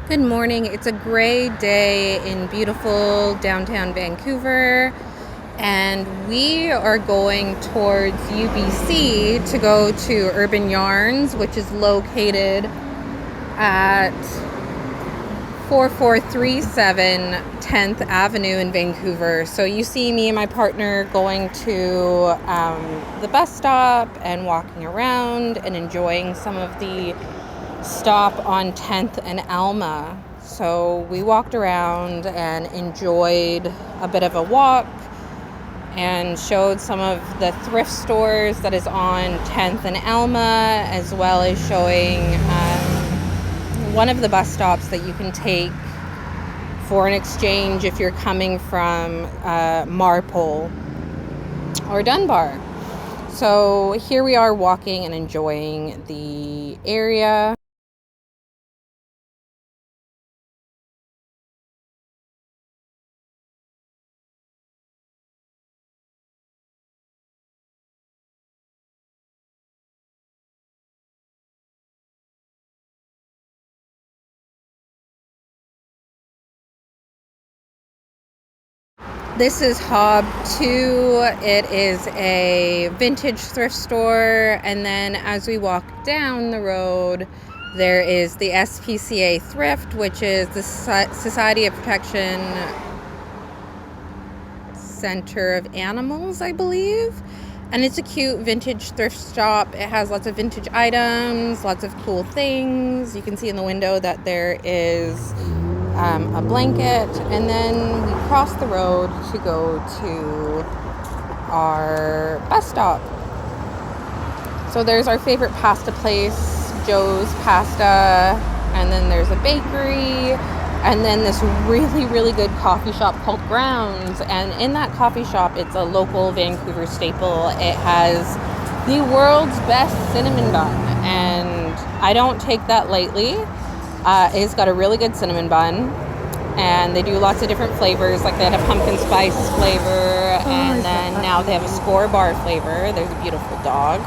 Good morning. It's a gray day in beautiful downtown Vancouver, and we are going towards UBC to go to Urban Yarns, which is located at 4437 10th Avenue in Vancouver. So you see me and my partner going to the bus stop and walking around and enjoying some of the stop on 10th and Alma. So we walked around and enjoyed a bit of a walk and showed some of the thrift stores that is on 10th and Alma, as well as showing one of the bus stops that you can take for an exchange if you're coming from Marpole or Dunbar. So here we are walking and enjoying the area. This is Hob 2. It is a vintage thrift store, and then as we walk down the road, there is the SPCA Thrift, which is the Society of Protection Center of Animals, I believe. And it's a cute vintage thrift shop. It has lots of vintage items, lots of cool things. You can see in the window that there is a blanket, and then we cross the road to go to our bus stop. So there's our favorite pasta place, Joe's Pasta, and then there's a bakery, and then this really, really good coffee shop called Grounds. And in that coffee shop, it's a local Vancouver staple. It has the world's best cinnamon bun, and I don't take that lightly. It's got a really good cinnamon bun, and they do lots of different flavors. Like they had a pumpkin spice flavor, and then now they have a score bar flavor. There's a beautiful dog,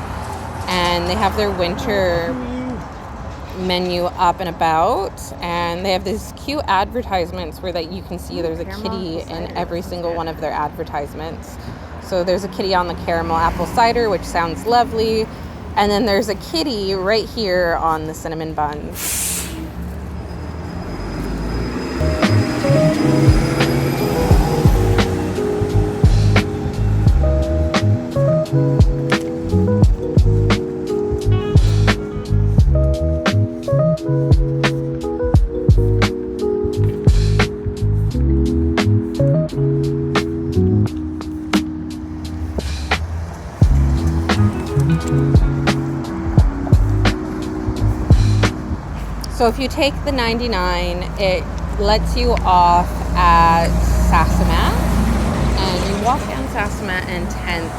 and they have their winter menu up and about, and they have these cute advertisements where that you can see there's a kitty in every single one of their advertisements. So there's a kitty on the caramel apple cider, which sounds lovely, and then there's a kitty right here on the cinnamon buns. So if you take the 99, it lets you off at Sasamat, and you walk down Sasamat and 10th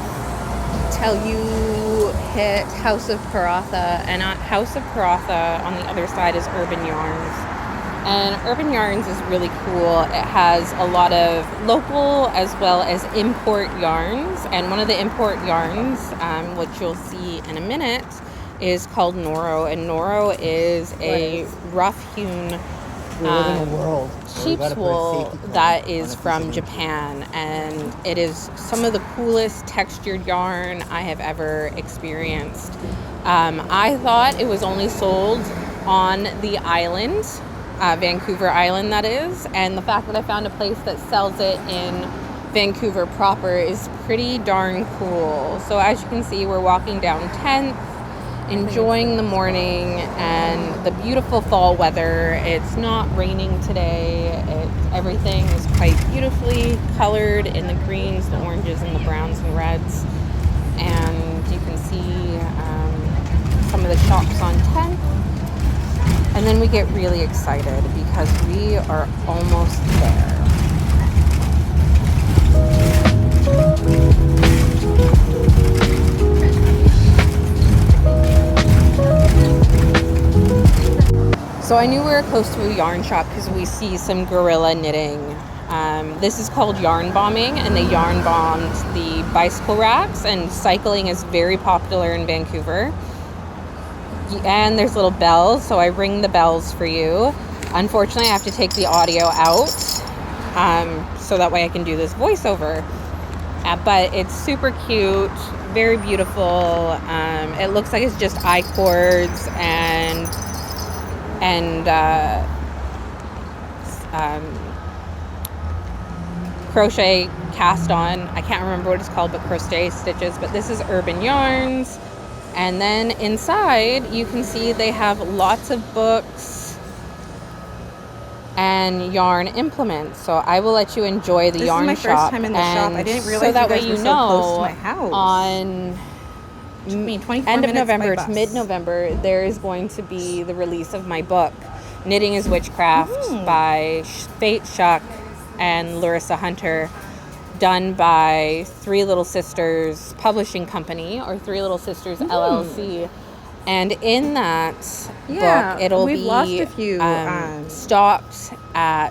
till you hit House of Karatha, and at House of Karatha on the other side is Urban Yarns. And Urban Yarns is really cool. It has a lot of local as well as import yarns, and one of the import yarns, which you'll see in a minute, is called Noro, and Noro is a rough-hewn sheep's wool that is from Japan, and it is some of the coolest textured yarn I have ever experienced. I thought it was only sold on the island, Vancouver Island that is, and the fact that I found a place that sells it in Vancouver proper is pretty darn cool. So as you can see, we're walking down 10th, enjoying the morning and the beautiful fall weather. It's not raining today. Everything is quite beautifully colored in the greens, the oranges, and the browns and reds. And you can see some of the shops on 10th. And then we get really excited because we are almost there. So I knew we were close to a yarn shop because we see some gorilla knitting. This is called yarn bombing, and they yarn bombed the bicycle racks, and cycling is very popular in Vancouver. And there's little bells, so I ring the bells for you. Unfortunately, I have to take the audio out so that way I can do this voiceover. But it's super cute, very beautiful. It looks like it's just I-cords and crochet cast on. I can't remember what it's called, but crochet stitches. But this is Urban Yarns. And then inside, you can see they have lots of books and yarn implements. So I will let you enjoy the yarn shop. This is my first time in the shop. I didn't realize so that way you you guys were know, so close to my house. On end of November to mid-November, there is going to be the release of my book, Knitting is Witchcraft, by Fate Shuck and Larissa Hunter, done by Three Little Sisters Publishing Company, or Three Little Sisters LLC. And in that book, it'll be lost a few stocked at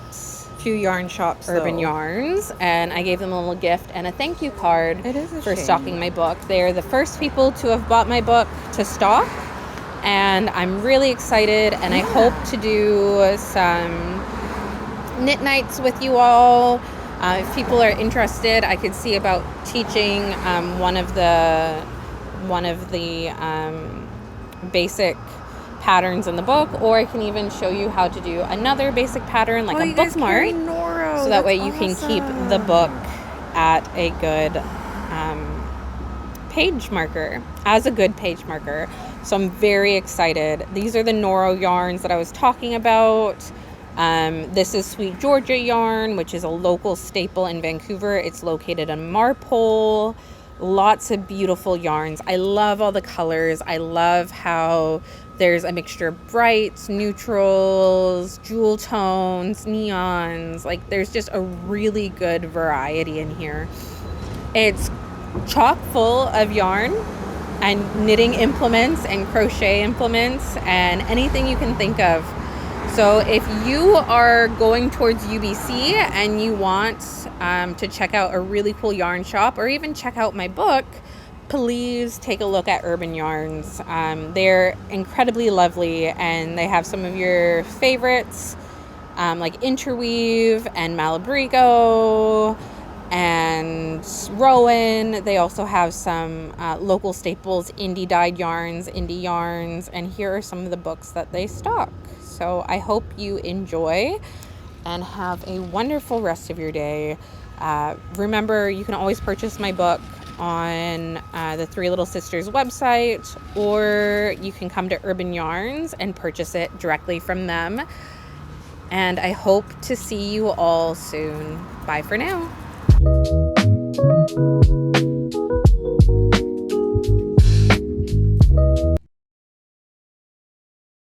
few yarn shops, Urban Yarns, and I gave them a little gift and a thank you card for stocking my book. They are the first people to have bought my book to stock, and I'm really excited, and I hope to do some knit nights with you all. If people are interested, I could see about teaching one of the basic patterns in the book, or I can even show you how to do another basic pattern, like a bookmark, so that way you can keep the book at a good page marker, as a good page marker. So I'm very excited. These are the Noro yarns that I was talking about. This is Sweet Georgia yarn, which is a local staple in Vancouver. It's located on Marpole. Lots of beautiful yarns. I love all the colors. I love how there's a mixture of brights, neutrals, jewel tones, neons. Like, there's just a really good variety in here. It's chock full of yarn and knitting implements and crochet implements and anything you can think of. So if you are going towards UBC and you want to check out a really cool yarn shop, or even check out my book, please take a look at Urban Yarns. They're incredibly lovely, and they have some of your favorites, like Interweave and Malabrigo and Rowan. They also have some local staples, indie dyed yarns, indie yarns, and here are some of the books that they stock. So I hope you enjoy and have a wonderful rest of your day. Remember, you can always purchase my book on the Three Little Sisters website, or you can come to Urban Yarns and purchase it directly from them. And I hope to see you all soon. Bye for now.